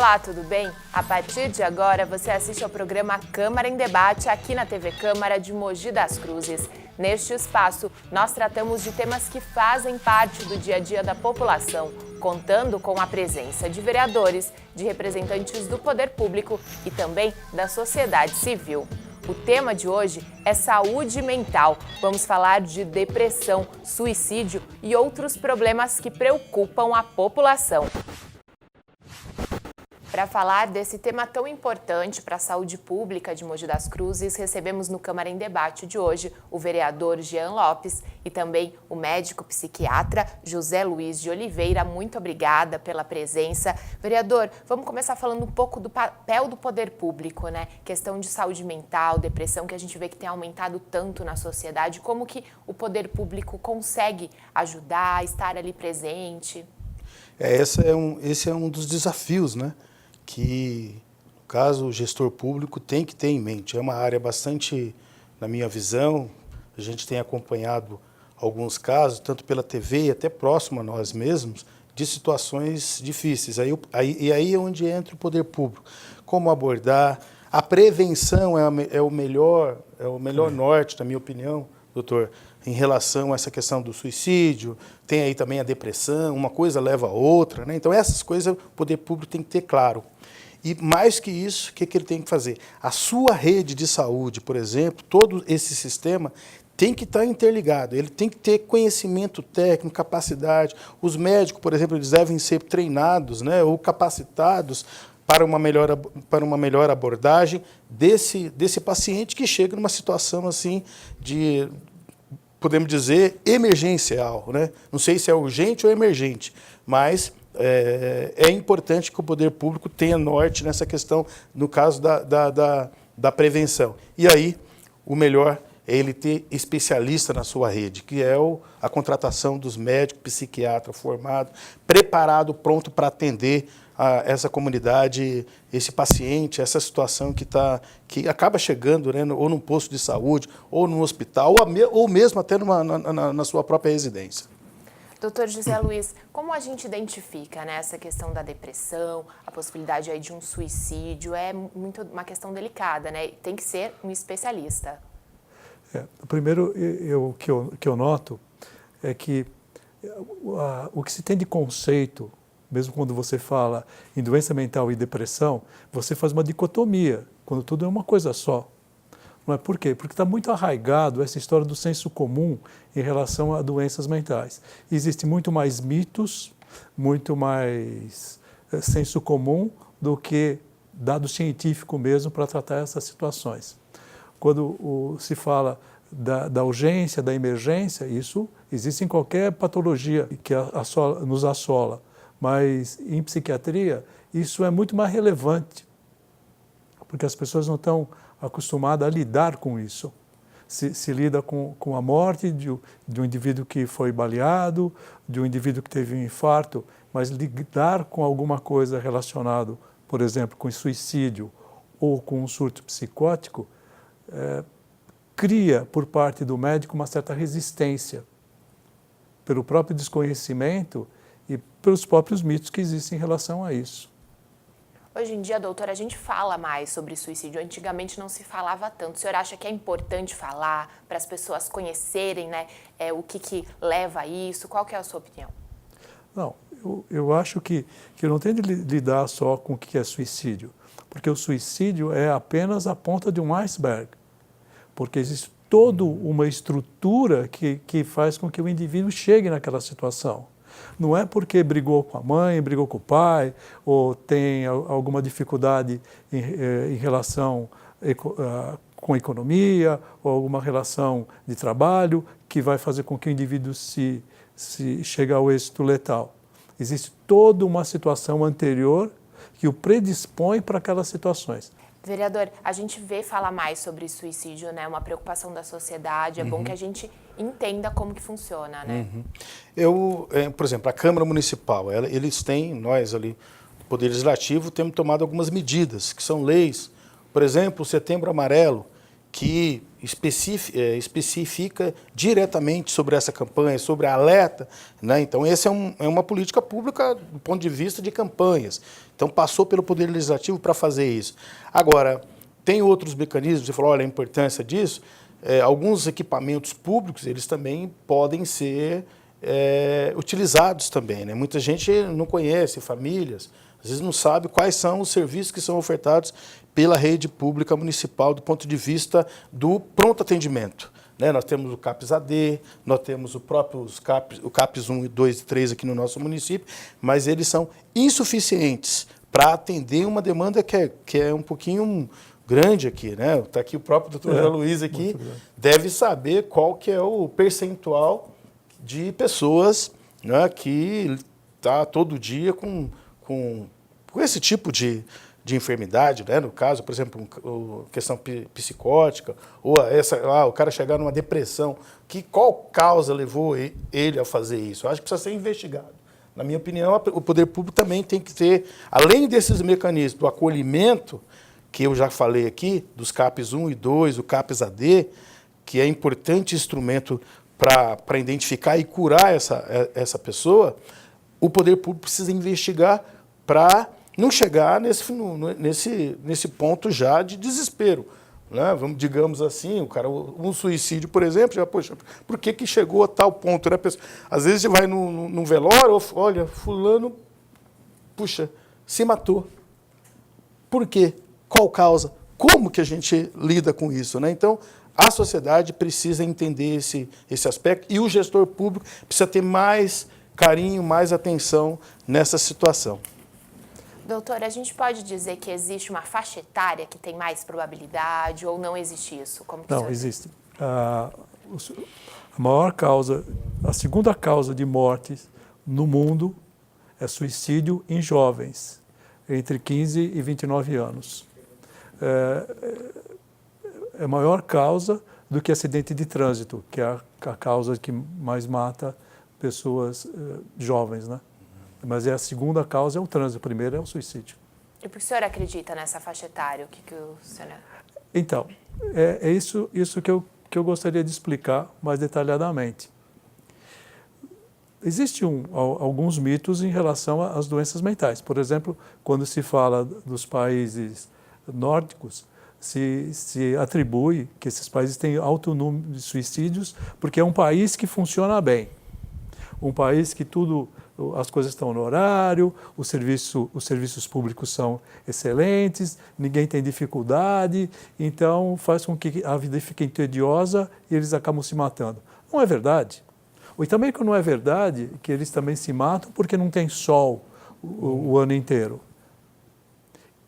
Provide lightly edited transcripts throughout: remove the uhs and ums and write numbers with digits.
Olá, tudo bem? A partir de agora, você assiste ao programa Câmara em Debate aqui na TV Câmara de Mogi das Cruzes. Neste espaço, nós tratamos de temas que fazem parte do dia a dia da população, contando com a presença de vereadores, de representantes do poder público e também da sociedade civil. O tema de hoje é saúde mental. Vamos falar de depressão, suicídio e outros problemas que preocupam a população. Para falar desse tema tão importante para a saúde pública de Mogi das Cruzes, recebemos no Câmara em Debate de hoje o vereador Jean Lopes e também o médico psiquiatra José Luiz de Oliveira. Muito obrigada pela presença. Vereador, vamos começar falando um pouco do papel do poder público, né? Questão de saúde mental, depressão, que a gente vê que tem aumentado tanto na sociedade. Como que o poder público consegue ajudar, estar ali presente? Esse é um dos desafios, né? Que, no caso, o gestor público tem que ter em mente. É uma área bastante, na minha visão, a gente tem acompanhado alguns casos, tanto pela TV e até próximo a nós mesmos, de situações difíceis. Aí é onde entra o poder público. Como abordar? A prevenção é o melhor norte, na minha opinião, doutor, em relação a essa questão do suicídio. Tem aí também a depressão, uma coisa leva a outra, né? Então, essas coisas o poder público tem que ter claro. E mais que isso, o que ele tem que fazer? A sua rede de saúde, por exemplo, todo esse sistema tem que estar interligado, ele tem que ter conhecimento técnico, capacidade. Os médicos, por exemplo, eles devem ser treinados, né, ou capacitados para uma melhor abordagem desse paciente que chega numa situação assim de, podemos dizer, emergencial, né? Não sei se é urgente ou emergente, mas é importante que o poder público tenha norte nessa questão, no caso da prevenção. E aí, o melhor é ele ter especialista na sua rede, que é a contratação dos médicos, psiquiatras formados, preparado, pronto para atender a essa comunidade, esse paciente, essa situação que acaba chegando, né, ou num posto de saúde, ou num hospital, ou mesmo até na sua própria residência. Doutor José Luiz, como a gente identifica, né, essa questão da depressão, a possibilidade aí de um suicídio? É muito uma questão delicada, né? Tem que ser um especialista. Primeiro, o que eu noto é que o que se tem de conceito, mesmo quando você fala em doença mental e depressão, você faz uma dicotomia, quando tudo é uma coisa só. Não é? Por quê? Porque está muito arraigado essa história do senso comum em relação a doenças mentais. Existe muito mais mitos, muito mais senso comum do que dado científico mesmo para tratar essas situações. Quando se fala da urgência, da emergência, isso existe em qualquer patologia que nos assola. Mas em psiquiatria, isso é muito mais relevante, porque as pessoas não estão acostumadas a lidar com isso. Se lida com a morte de um indivíduo que foi baleado, de um indivíduo que teve um infarto, mas lidar com alguma coisa relacionada, por exemplo, com suicídio ou com um surto psicótico, cria por parte do médico uma certa resistência, pelo próprio desconhecimento e pelos próprios mitos que existem em relação a isso. Hoje em dia, doutora, a gente fala mais sobre suicídio. Antigamente não se falava tanto. O senhor acha que é importante falar para as pessoas conhecerem, né, o que leva a isso? Qual que é a sua opinião? Não, eu acho que não tem de lidar só com o que é suicídio, porque o suicídio é apenas a ponta de um iceberg, porque existe toda uma estrutura que faz com que o indivíduo chegue naquela situação. Não é porque brigou com a mãe, brigou com o pai, ou tem alguma dificuldade em relação com a economia, ou alguma relação de trabalho, que vai fazer com que o indivíduo se chegue ao êxito letal. Existe toda uma situação anterior que o predispõe para aquelas situações. Vereador, a gente vê falar mais sobre suicídio, né? Uma preocupação da sociedade. É bom que a gente entenda como que funciona, né? Por exemplo, a Câmara Municipal, eles têm, nós ali, do Poder Legislativo, temos tomado algumas medidas, que são leis. Por exemplo, o Setembro Amarelo, que especifica diretamente sobre essa campanha, sobre a alerta, né? Então, essa é uma política pública do ponto de vista de campanhas. Então, passou pelo Poder Legislativo para fazer isso. Agora, tem outros mecanismos, você falou, olha, a importância disso, alguns equipamentos públicos, eles também podem ser utilizados também, né? Muita gente não conhece, famílias, às vezes não sabe quais são os serviços que são ofertados pela rede pública municipal do ponto de vista do pronto atendimento, né? Nós temos o CAPS-AD, nós temos o CAPS 1, 2 e 3 aqui no nosso município, mas eles são insuficientes para atender uma demanda que é um pouquinho grande aqui, né? Está aqui o próprio doutor João Luiz aqui, deve saber qual que é o percentual de pessoas, né, que está todo dia com esse tipo de enfermidade, né? No caso, por exemplo, questão psicótica, ou o cara chegar numa depressão, qual causa levou ele a fazer isso? Eu acho que precisa ser investigado. Na minha opinião, o poder público também tem que ter, além desses mecanismos do acolhimento, que eu já falei aqui, dos CAPs 1 e 2, o CAPS-AD, que é importante instrumento para identificar e curar essa pessoa, o poder público precisa investigar para não chegar nesse ponto já de desespero, né? Digamos assim, um suicídio, por exemplo, já, poxa, por que chegou a tal ponto, né? Às vezes você vai num velório, olha, fulano, puxa, se matou. Por quê? Qual causa? Como que a gente lida com isso, né? Então, a sociedade precisa entender esse aspecto e o gestor público precisa ter mais carinho, mais atenção nessa situação. Doutor, a gente pode dizer que existe uma faixa etária que tem mais probabilidade ou não existe isso? Não, existe. A maior causa, a segunda causa de mortes no mundo é suicídio em jovens, entre 15 e 29 anos. É maior causa do que acidente de trânsito, que é a causa que mais mata pessoas jovens, né? Mas a segunda causa é o trânsito, a primeira é o suicídio. E por que o senhor acredita nessa faixa etária? O que o senhor... Então, é isso que eu gostaria de explicar mais detalhadamente. Existem alguns mitos em relação às doenças mentais. Por exemplo, quando se fala dos países nórdicos, se atribui que esses países têm alto número de suicídios porque é um país que funciona bem. Um país que as coisas estão no horário, os serviços públicos são excelentes, ninguém tem dificuldade, então faz com que a vida fique tediosa e eles acabam se matando. Não é verdade. E também que não é verdade que eles também se matam porque não tem sol o ano inteiro.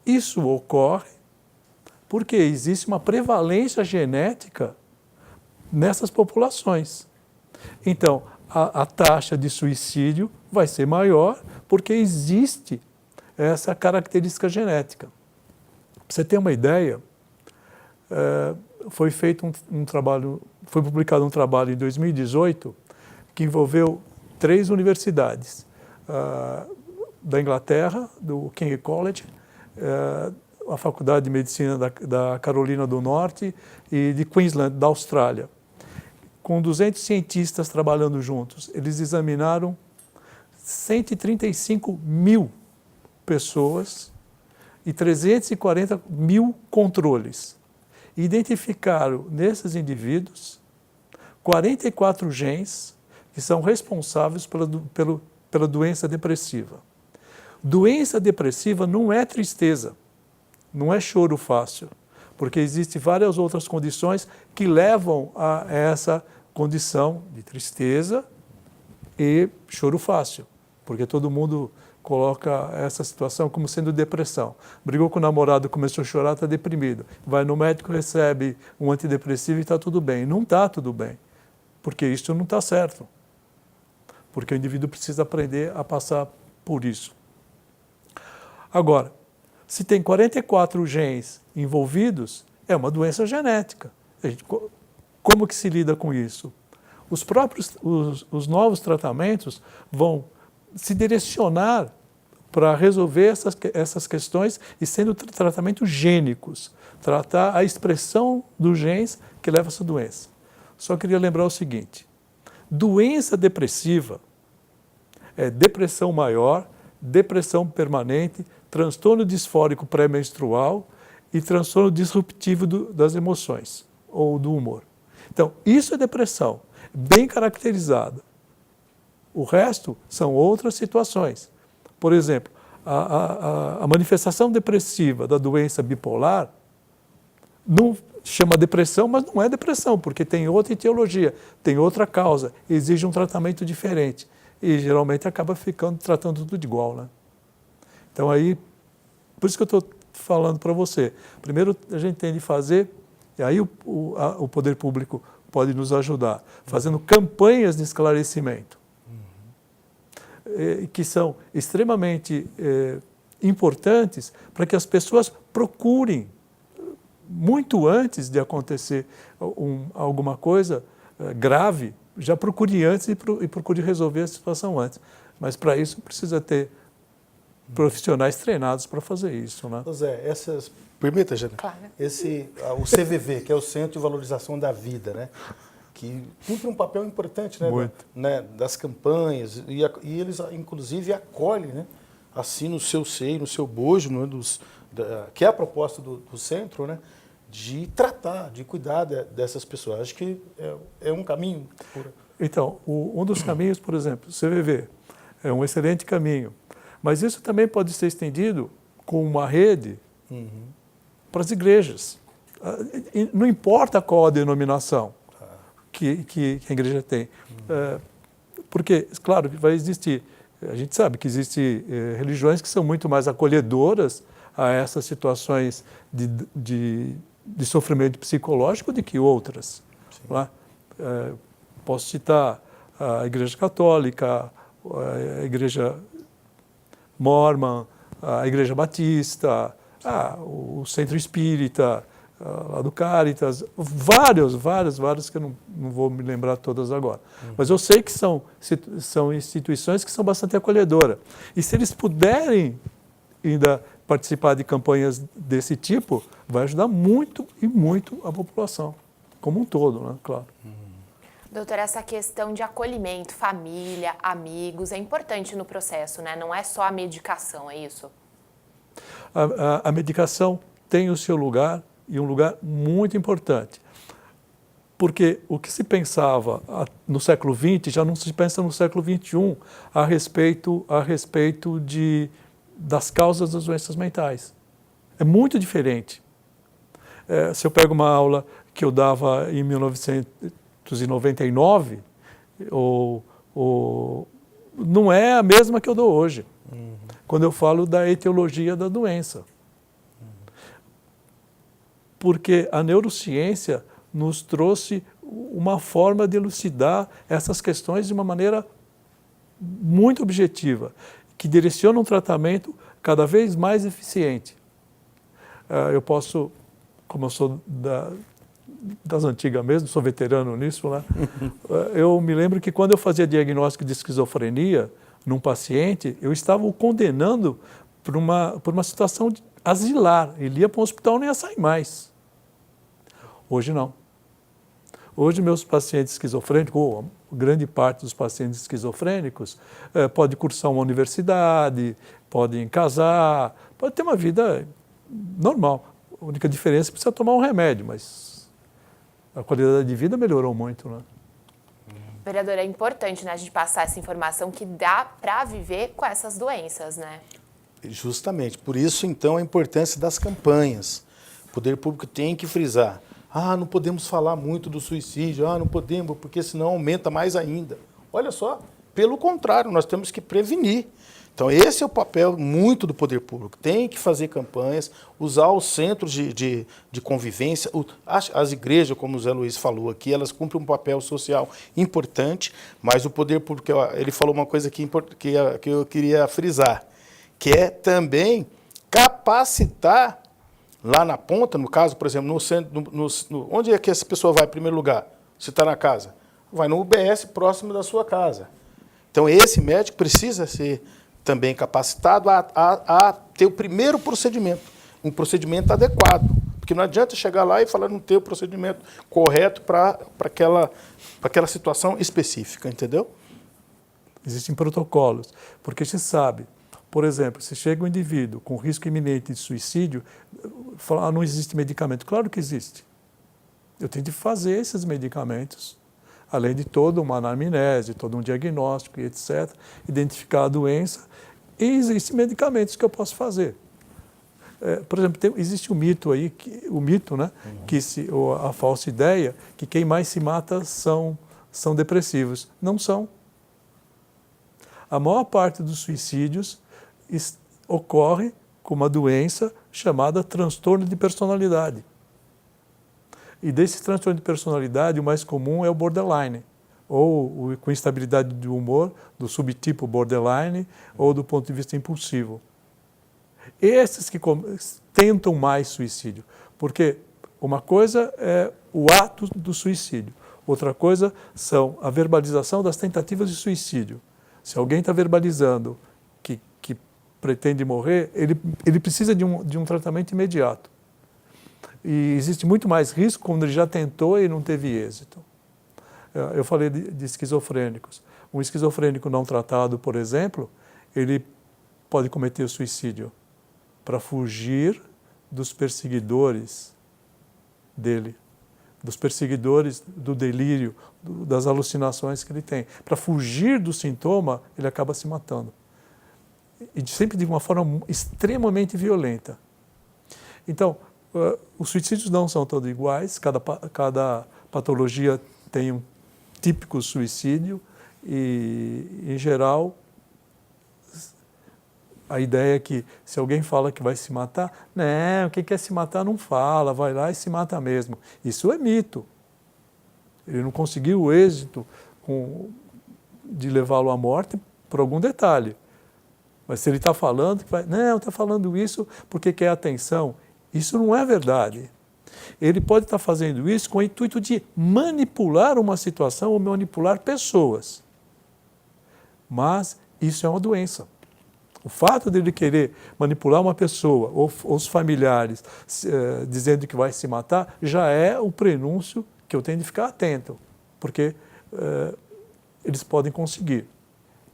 Isso ocorre porque existe uma prevalência genética nessas populações. Então, a taxa de suicídio vai ser maior porque existe essa característica genética. Para você ter uma ideia, foi publicado um trabalho em 2018 que envolveu 3 universidades da Inglaterra, do King's College, a Faculdade de Medicina da Carolina do Norte e de Queensland, da Austrália. Com 200 cientistas trabalhando juntos, eles examinaram 135 mil pessoas e 340 mil controles. E identificaram nesses indivíduos 44 genes que são responsáveis pela doença depressiva. Doença depressiva não é tristeza, não é choro fácil, porque existem várias outras condições que levam a essa condição de tristeza e choro fácil, porque todo mundo coloca essa situação como sendo depressão. Brigou com o namorado, começou a chorar, está deprimido. Vai no médico, recebe um antidepressivo e está tudo bem. Não está tudo bem, porque isso não está certo. Porque o indivíduo precisa aprender a passar por isso. Agora, se tem 44 genes envolvidos, é uma doença genética. Como que se lida com isso? Os novos tratamentos vão se direcionar para resolver essas questões e sendo tratamentos gênicos, tratar a expressão dos genes que leva a essa doença. Só queria lembrar o seguinte, doença depressiva é depressão maior, depressão permanente, transtorno disfórico pré-menstrual e transtorno disruptivo das emoções ou do humor. Então, isso é depressão, bem caracterizada. O resto são outras situações. Por exemplo, a manifestação depressiva da doença bipolar não chama depressão, mas não é depressão, porque tem outra etiologia, tem outra causa, exige um tratamento diferente. E geralmente acaba tratando tudo de igual, né? Então aí, por isso que eu estou falando para você. Primeiro a gente tem de fazer, e aí o poder público pode nos ajudar, fazendo campanhas de esclarecimento, que são extremamente importantes para que as pessoas procurem, muito antes de acontecer alguma coisa grave, já procure antes e procure resolver a situação antes. Mas para isso precisa ter profissionais treinados para fazer isso, né? Zé, permita, Jana, claro. O CVV, que é o Centro de Valorização da Vida, né? Que cumpre um papel importante, né, das campanhas, e eles, inclusive, acolhem, né, assim no seu seio, no seu bojo, né, que é a proposta do centro, né, de tratar, de cuidar dessas pessoas. Acho que é um caminho. Então, um dos caminhos, por exemplo, o CVV, é um excelente caminho, mas isso também pode ser estendido com uma rede para as igrejas. Não importa qual a denominação que a igreja tem. Porque, claro, vai existir, a gente sabe que existem religiões que são muito mais acolhedoras a essas situações de sofrimento psicológico do que outras. Lá, posso citar a Igreja Católica, a Igreja Mormon, a Igreja Batista, o Centro Espírita, lá do Caritas, várias que eu não vou me lembrar todas agora. Mas eu sei que são instituições que são bastante acolhedoras. E se eles puderem ainda participar de campanhas desse tipo, vai ajudar muito e muito a população, como um todo, né? Claro. Doutora, essa questão de acolhimento, família, amigos, é importante no processo, né? Não é só a medicação, é isso? A medicação tem o seu lugar, e um lugar muito importante. Porque o que se pensava no século XX já não se pensa no século XXI a respeito das causas das doenças mentais. É muito diferente. Se eu pego uma aula que eu dava em 1999, não é a mesma que eu dou hoje, quando eu falo da etiologia da doença. Porque a neurociência nos trouxe uma forma de elucidar essas questões de uma maneira muito objetiva, que direciona um tratamento cada vez mais eficiente. Eu posso, como eu sou das antigas mesmo, sou veterano nisso, né? Eu me lembro que quando eu fazia diagnóstico de esquizofrenia num paciente, eu estava o condenando por uma situação asilar. Ele ia para um hospital e não ia sair mais. Hoje não. Hoje meus pacientes esquizofrênicos, ou grande parte dos pacientes esquizofrênicos, pode cursar uma universidade, podem casar, pode ter uma vida normal. A única diferença é que precisa tomar um remédio, mas a qualidade de vida melhorou muito, né? Vereadora, é importante, né, a gente passar essa informação que dá para viver com essas doenças, né? Justamente. Por isso, então, a importância das campanhas. O poder público tem que frisar. Não podemos falar muito do suicídio, não podemos, porque senão aumenta mais ainda. Olha só, pelo contrário, nós temos que prevenir. Então, esse é o papel muito do poder público. Tem que fazer campanhas, usar os centros de convivência. As igrejas, como o Zé Luiz falou aqui, elas cumprem um papel social importante, mas o poder público, ele falou uma coisa que eu queria frisar, que é também capacitar lá na ponta, no caso, por exemplo, no centro, onde é que essa pessoa vai em primeiro lugar? Se está na casa? Vai no UBS próximo da sua casa. Então, esse médico precisa ser também capacitado a ter o primeiro procedimento, um procedimento adequado. Porque não adianta chegar lá e falar não ter o procedimento correto para aquela situação específica, entendeu? Existem protocolos, porque se sabe, por exemplo, se chega um indivíduo com risco iminente de suicídio, fala, não existe medicamento. Claro que existe. Eu tenho de fazer esses medicamentos, além de toda uma anamnese, todo um diagnóstico e etc., identificar a doença, e existem medicamentos que eu posso fazer. Por exemplo, existe um mito aí, né, ou a falsa ideia que quem mais se mata são depressivos. Não são. A maior parte dos suicídios ocorre com uma doença chamada transtorno de personalidade. E desse transtorno de personalidade, o mais comum é o borderline, ou com instabilidade de humor, do subtipo borderline, ou do ponto de vista impulsivo. Esses que tentam mais suicídio, porque uma coisa é o ato do suicídio, outra coisa são a verbalização das tentativas de suicídio. Se alguém está verbalizando que pretende morrer, ele precisa de um tratamento imediato. E existe muito mais risco quando ele já tentou e não teve êxito. Eu falei de esquizofrênicos. Um esquizofrênico não tratado, por exemplo, ele pode cometer suicídio para fugir dos perseguidores dele, dos perseguidores do delírio, das alucinações que ele tem. Para fugir do sintoma, ele acaba se matando. E sempre de uma forma extremamente violenta. Então, os suicídios não são todos iguais, cada patologia tem um típico suicídio e, em geral, a ideia é que se alguém fala que vai se matar, não, quem quer se matar não fala, vai lá e se mata mesmo. Isso é mito. Ele não conseguiu o êxito de levá-lo à morte por algum detalhe. Mas se ele está falando, não, está falando isso porque quer atenção. Isso não é verdade. Ele pode estar fazendo isso com o intuito de manipular uma situação ou manipular pessoas. Mas isso é uma doença. O fato de ele querer manipular uma pessoa ou os familiares dizendo que vai se matar já é o prenúncio que eu tenho de ficar atento, porque eles podem conseguir.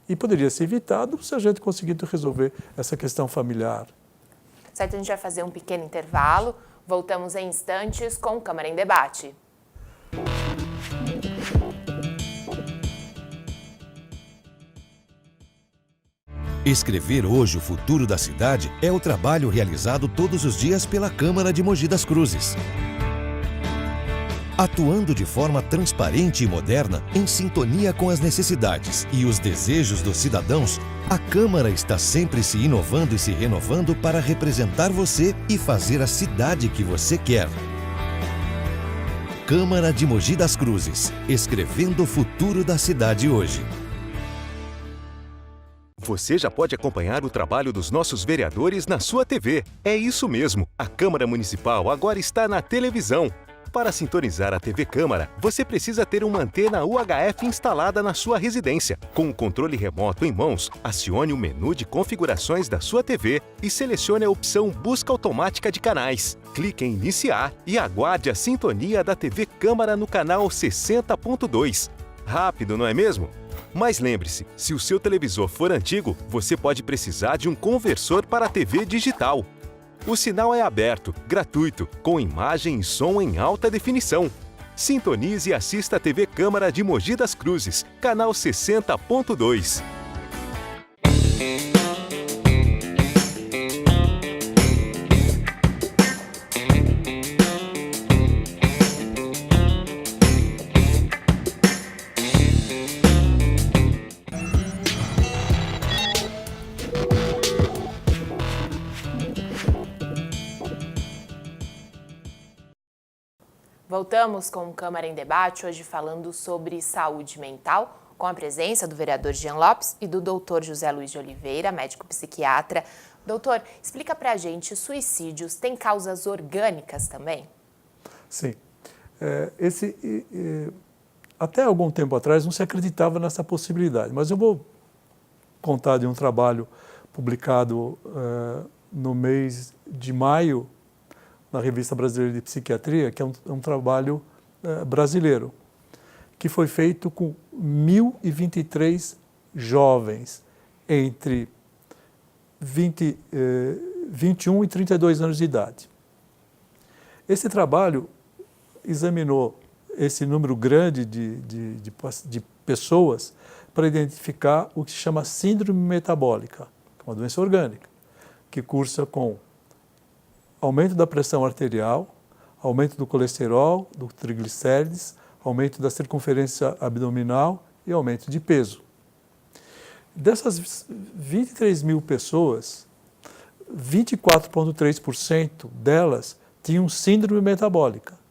E poderia ser evitado se a gente conseguisse resolver essa questão familiar. Certo, a gente vai fazer um pequeno intervalo. Voltamos em instantes com Câmara em Debate. Escrever hoje o futuro da cidade é o trabalho realizado todos os dias pela Câmara de Mogi das Cruzes. Atuando de forma transparente e moderna, em sintonia com as necessidades e os desejos dos cidadãos, a Câmara está sempre se inovando e se renovando para representar você e fazer a cidade que você quer. Câmara de Mogi das Cruzes, escrevendo o futuro da cidade hoje. Você já pode acompanhar o trabalho dos nossos vereadores na sua TV. É isso mesmo, a Câmara Municipal agora está na televisão. Para sintonizar a TV Câmara, você precisa ter uma antena UHF instalada na sua residência. Com o controle remoto em mãos, acione o menu de configurações da sua TV e selecione a opção Busca Automática de Canais. Clique em Iniciar e aguarde a sintonia da TV Câmara no canal 60.2. Rápido, não é mesmo? Mas lembre-se, se o seu televisor for antigo, você pode precisar de um conversor para a TV digital. O sinal é aberto, gratuito, com imagem e som em alta definição. Sintonize e assista a TV Câmara de Mogi das Cruzes, canal 60.2. Voltamos com o Câmara em Debate, hoje falando sobre saúde mental, com a presença do vereador Jean Lopes e do doutor José Luiz de Oliveira, médico psiquiatra. Doutor, explica pra gente, suicídios têm causas orgânicas também? Sim. Até algum tempo atrás não se acreditava nessa possibilidade, mas eu vou contar de um trabalho publicado no mês de maio na Revista Brasileira de Psiquiatria, que é um trabalho brasileiro, que foi feito com 1.023 jovens entre 21 e 32 anos de idade. Esse trabalho examinou esse número grande de pessoas para identificar o que se chama síndrome metabólica, que é uma doença orgânica, que cursa com aumento da pressão arterial, aumento do colesterol, do triglicérides, aumento da circunferência abdominal e aumento de peso. Dessas 23 mil pessoas, 24,3% delas tinham síndrome metabólica,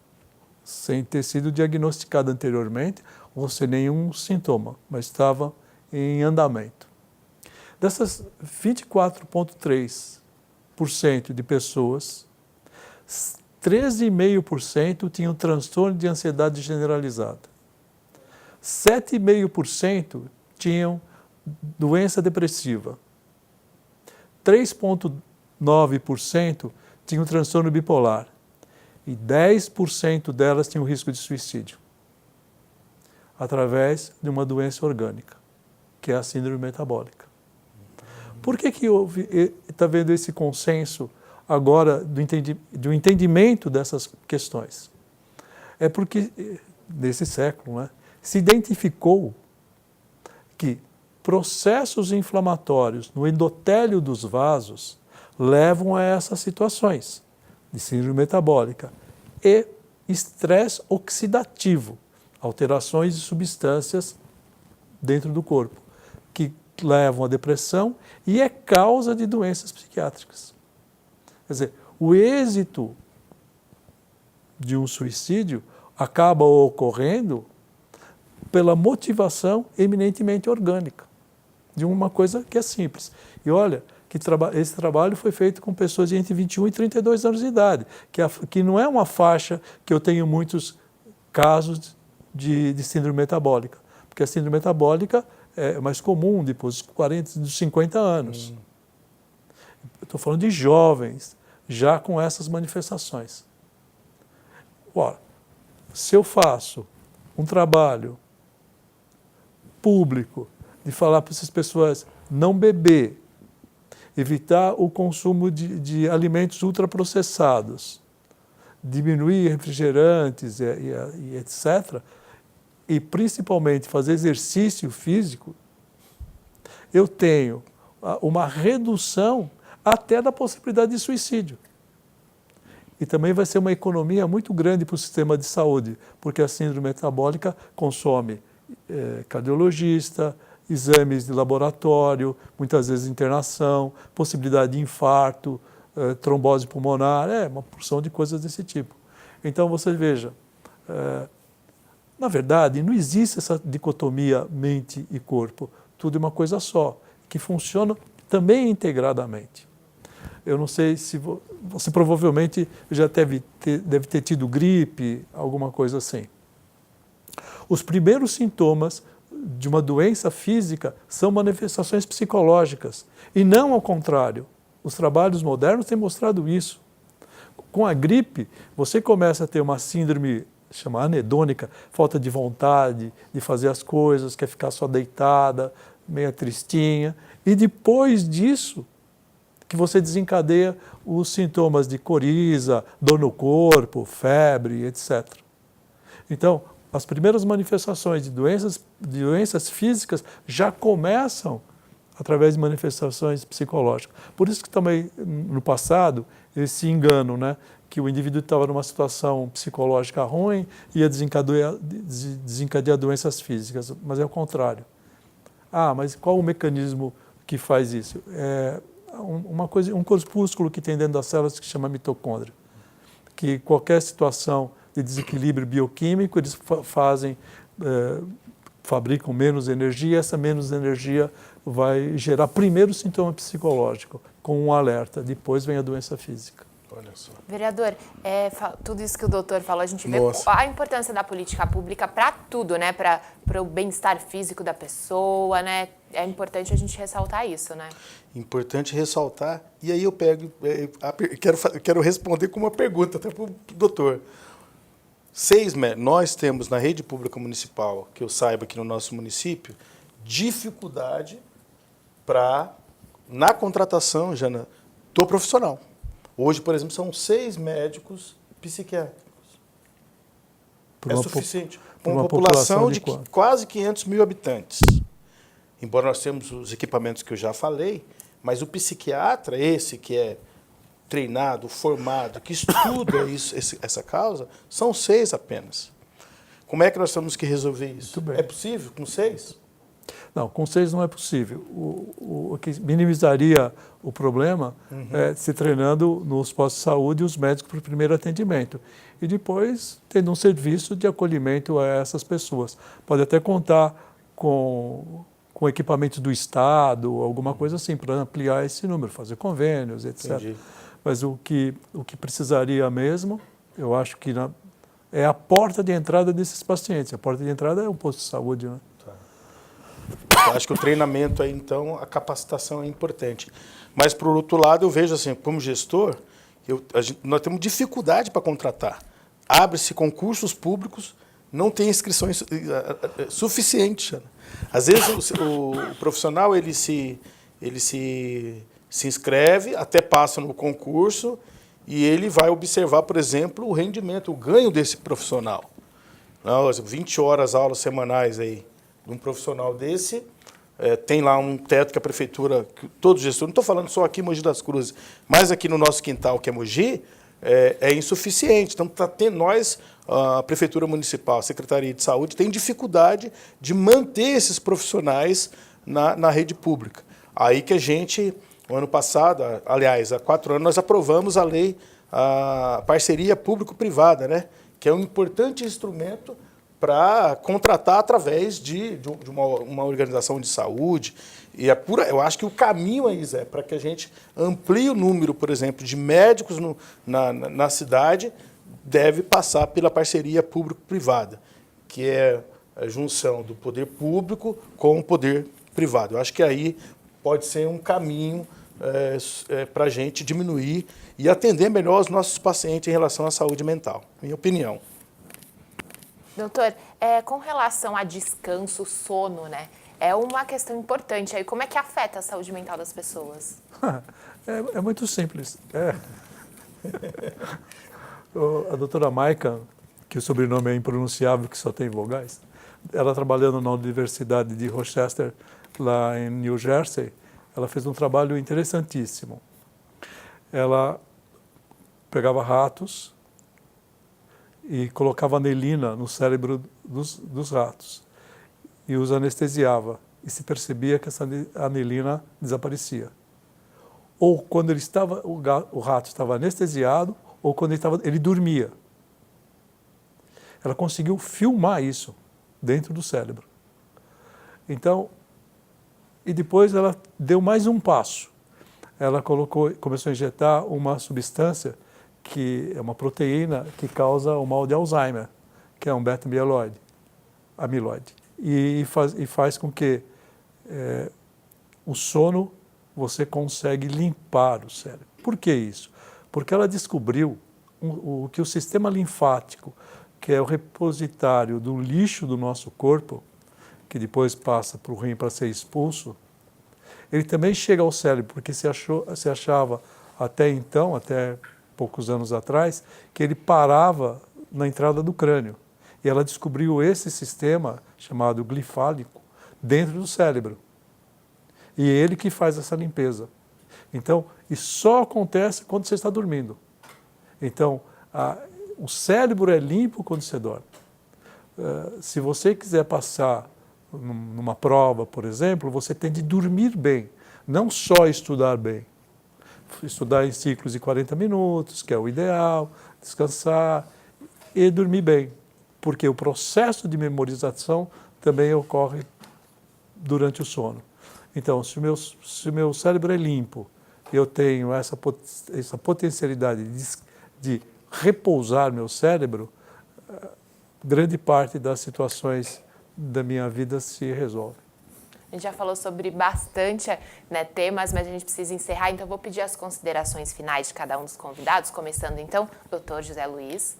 sem ter sido diagnosticada anteriormente ou sem nenhum sintoma, mas estava em andamento. Dessas 24,3% de pessoas, 13,5% tinham transtorno de ansiedade generalizada. 7,5% tinham doença depressiva. 3,9% tinham transtorno bipolar. E 10% delas tinham risco de suicídio, através de uma doença orgânica, que é a síndrome metabólica. Por que está havendo esse consenso agora do entendimento dessas questões? É porque, nesse século, né, se identificou que processos inflamatórios no endotélio dos vasos levam a essas situações de síndrome metabólica e estresse oxidativo, alterações de substâncias dentro do corpo, que levam à depressão e é causa de doenças psiquiátricas. Quer dizer, o êxito de um suicídio acaba ocorrendo pela motivação eminentemente orgânica, de uma coisa que é simples. E olha, que esse trabalho foi feito com pessoas de entre 21 e 32 anos de idade, que não é uma faixa que eu tenho muitos casos de síndrome metabólica, porque a síndrome metabólica é mais comum depois dos 40, dos 50 anos. Estou falando de jovens, já com essas manifestações. Ora, se eu faço um trabalho público de falar para essas pessoas não beber, evitar o consumo de alimentos ultraprocessados, diminuir refrigerantes e etc., e principalmente fazer exercício físico, eu tenho uma redução até da possibilidade de suicídio. E também vai ser uma economia muito grande para o sistema de saúde, porque a síndrome metabólica consome cardiologista, exames de laboratório, muitas vezes internação, possibilidade de infarto, trombose pulmonar, uma porção de coisas desse tipo. Então você veja, na verdade não existe essa dicotomia mente e corpo, tudo é uma coisa só, que funciona também integradamente. Eu não sei se você provavelmente já deve ter tido gripe, alguma coisa assim. Os primeiros sintomas de uma doença física são manifestações psicológicas e não ao contrário. Os trabalhos modernos têm mostrado isso. Com a gripe, você começa a ter uma síndrome chamada anedônica, falta de vontade de fazer as coisas, quer ficar só deitada, meio tristinha, e depois disso que você desencadeia os sintomas de coriza, dor no corpo, febre, etc. Então, as primeiras manifestações de doenças físicas já começam através de manifestações psicológicas. Por isso que também, no passado, esse engano, né, que o indivíduo estava numa situação psicológica ruim e ia desencadear doenças físicas, mas é o contrário. Mas qual o mecanismo que faz isso? Um corpúsculo que tem dentro das células que se chama mitocôndria, que qualquer situação de desequilíbrio bioquímico, eles fabricam menos energia, e essa menos energia vai gerar primeiro o sintoma psicológico, com um alerta, depois vem a doença física. Olha só. Vereador, tudo isso que o doutor falou, a gente vê Nossa. a importância da política pública para tudo, né? Para o bem-estar físico da pessoa, né? É importante a gente ressaltar isso, né? Importante ressaltar, e aí eu quero responder com uma pergunta até para o doutor. Nós temos na rede pública municipal, que eu saiba aqui no nosso município, dificuldade na contratação, Jana, do profissional. Hoje, por exemplo, são 6 médicos psiquiátricos. É suficiente. Para uma população de quase 500 mil habitantes. Embora nós temos os equipamentos que eu já falei, mas o psiquiatra, esse que é treinado, formado, que estuda essa causa, são 6 apenas. Como é que nós temos que resolver isso? É possível com 6? Não, com 6 não é possível. O que minimizaria o problema é se treinando nos postos de saúde os médicos para o primeiro atendimento. E depois tendo um serviço de acolhimento a essas pessoas. Pode até contar com equipamentos do Estado, alguma coisa assim, para ampliar esse número, fazer convênios, etc. Entendi. Mas o que precisaria mesmo, eu acho que é a porta de entrada desses pacientes. A porta de entrada é o posto de saúde, né? Eu acho que o treinamento aí, então, a capacitação é importante. Mas, por outro lado, eu vejo assim, como gestor, nós temos dificuldade para contratar. Abre-se concursos públicos, não tem inscrições suficientes. Às vezes, o profissional ele se inscreve, até passa no concurso, e ele vai observar, por exemplo, o rendimento, o ganho desse profissional. 20 horas aulas semanais aí de um profissional desse, tem lá um teto que a prefeitura, que todo gestor, não estou falando só aqui em Mogi das Cruzes, mas aqui no nosso quintal, que é Mogi, é insuficiente. Então, nós, a Prefeitura Municipal, a Secretaria de Saúde, tem dificuldade de manter esses profissionais na rede pública. Aí que a gente, no ano passado, aliás, há 4 anos, nós aprovamos a lei, a parceria público-privada, né? Que é um importante instrumento para contratar através de uma organização de saúde. E eu acho que o caminho aí, Zé, para que a gente amplie o número, por exemplo, de médicos na cidade, deve passar pela parceria público-privada, que é a junção do poder público com o poder privado. Eu acho que aí pode ser um caminho para a gente diminuir e atender melhor os nossos pacientes em relação à saúde mental, minha opinião. Doutor, com relação a descanso, sono, né? É uma questão importante aí. Como é que afeta a saúde mental das pessoas? É muito simples. A doutora Maica, que o sobrenome é impronunciável, que só tem vogais, ela trabalhando na Universidade de Rochester, lá em New Jersey, ela fez um trabalho interessantíssimo. Ela pegava ratos e colocava anelina no cérebro dos ratos e os anestesiava. E se percebia que essa anelina desaparecia. Ou quando o rato estava anestesiado, ou quando ele dormia. Ela conseguiu filmar isso dentro do cérebro. Então, e depois ela deu mais um passo. Ela começou a injetar uma substância que é uma proteína que causa o mal de Alzheimer, que é um beta-amiloide, e faz com que o sono você consegue limpar o cérebro. Por que isso? Porque ela descobriu que o sistema linfático, que é o repositário do lixo do nosso corpo, que depois passa para o rim para ser expulso, ele também chega ao cérebro, porque se achava até então, até poucos anos atrás, que ele parava na entrada do crânio. E ela descobriu esse sistema, chamado glifálico, dentro do cérebro. E é ele que faz essa limpeza. Então, isso só acontece quando você está dormindo. Então, o cérebro é limpo quando você dorme. Se você quiser passar numa prova, por exemplo, você tem de dormir bem, não só estudar bem. Estudar em ciclos de 40 minutos, que é o ideal, descansar e dormir bem, porque o processo de memorização também ocorre durante o sono. Então, se o meu cérebro é limpo, eu tenho essa potencialidade de repousar meu cérebro, grande parte das situações da minha vida se resolve. A gente já falou sobre bastante, né, temas, mas a gente precisa encerrar, então vou pedir as considerações finais de cada um dos convidados, começando então, doutor José Luiz.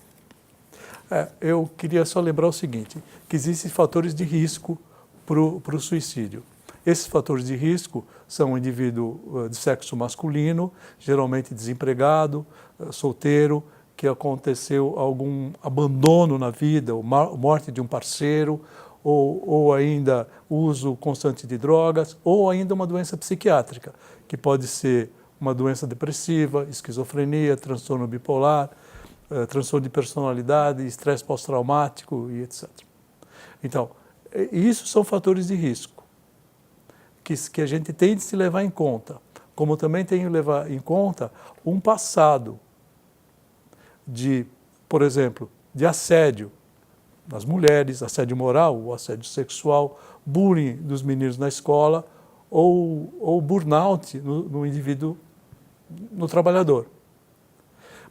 Eu queria só lembrar o seguinte, que existem fatores de risco para o suicídio. Esses fatores de risco são um indivíduo de sexo masculino, geralmente desempregado, solteiro, que aconteceu algum abandono na vida, ou morte de um parceiro, ou ainda uso constante de drogas, ou ainda uma doença psiquiátrica, que pode ser uma doença depressiva, esquizofrenia, transtorno bipolar, transtorno de personalidade, estresse pós-traumático e etc. Então, isso são fatores de risco que a gente tem de se levar em conta, como também tem de levar em conta um passado de, por exemplo, de assédio nas mulheres, assédio moral ou assédio sexual, bullying dos meninos na escola ou burnout no indivíduo, no trabalhador.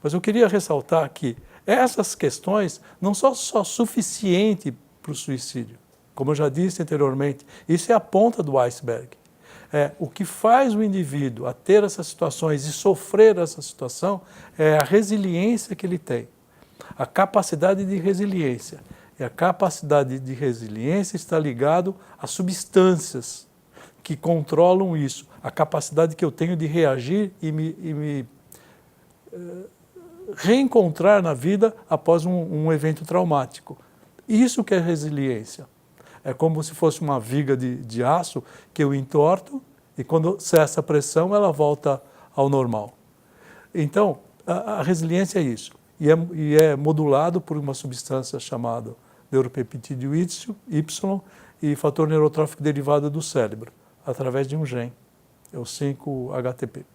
Mas eu queria ressaltar que essas questões não são só suficientes para o suicídio. Como eu já disse anteriormente, isso é a ponta do iceberg. O que faz o indivíduo a ter essas situações e sofrer essa situação é a resiliência que ele tem, a capacidade de resiliência. E a capacidade de resiliência está ligado às substâncias que controlam isso, a capacidade que eu tenho de reagir e me reencontrar na vida após um evento traumático. Isso que é resiliência. É como se fosse uma viga de aço que eu entorto e quando cessa a pressão ela volta ao normal. Então, a resiliência é isso. E é modulado por uma substância chamada neuropeptídeo Y e fator neurotrófico derivado do cérebro, através de um gene, é o 5-HTP.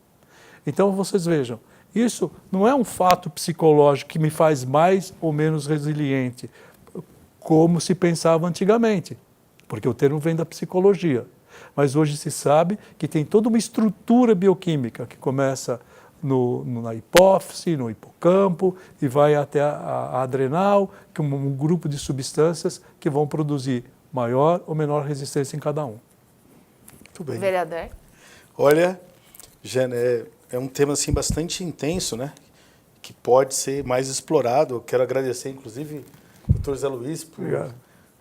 Então, vocês vejam, isso não é um fato psicológico que me faz mais ou menos resiliente, como se pensava antigamente, porque o termo vem da psicologia. Mas hoje se sabe que tem toda uma estrutura bioquímica que começa na hipófise, no hipocampo e vai até a adrenal, que é um grupo de substâncias que vão produzir maior ou menor resistência em cada um. Muito bem. Vereador. Olha, Jana, é um tema assim, bastante intenso, né? Que pode ser mais explorado. Eu quero agradecer, inclusive, ao doutor Zé Luiz por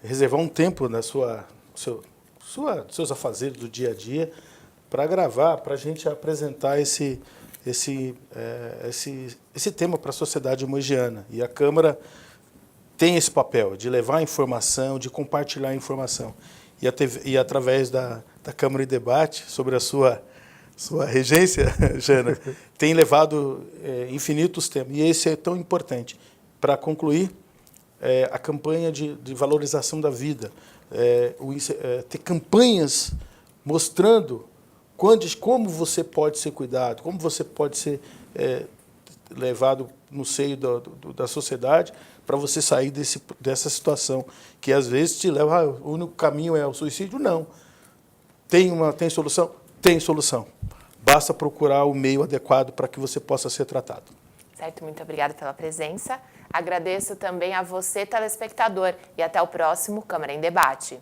reservar um tempo na seus afazeres do dia a dia para gravar, para a gente apresentar esse tema para a sociedade mogiana. E a Câmara tem esse papel de levar a informação, de compartilhar a informação. E através da Câmara em Debate, sobre a sua regência, Jana, tem levado infinitos temas. E esse é tão importante. Para concluir, a campanha de valorização da vida, ter campanhas mostrando como você pode ser cuidado, como você pode ser levado no seio da sociedade para você sair dessa situação que às vezes te leva, o único caminho é o suicídio. Não. Tem solução? Tem solução. Basta procurar o meio adequado para que você possa ser tratado. Certo, muito obrigada pela presença. Agradeço também a você, telespectador, e até o próximo Câmara em Debate.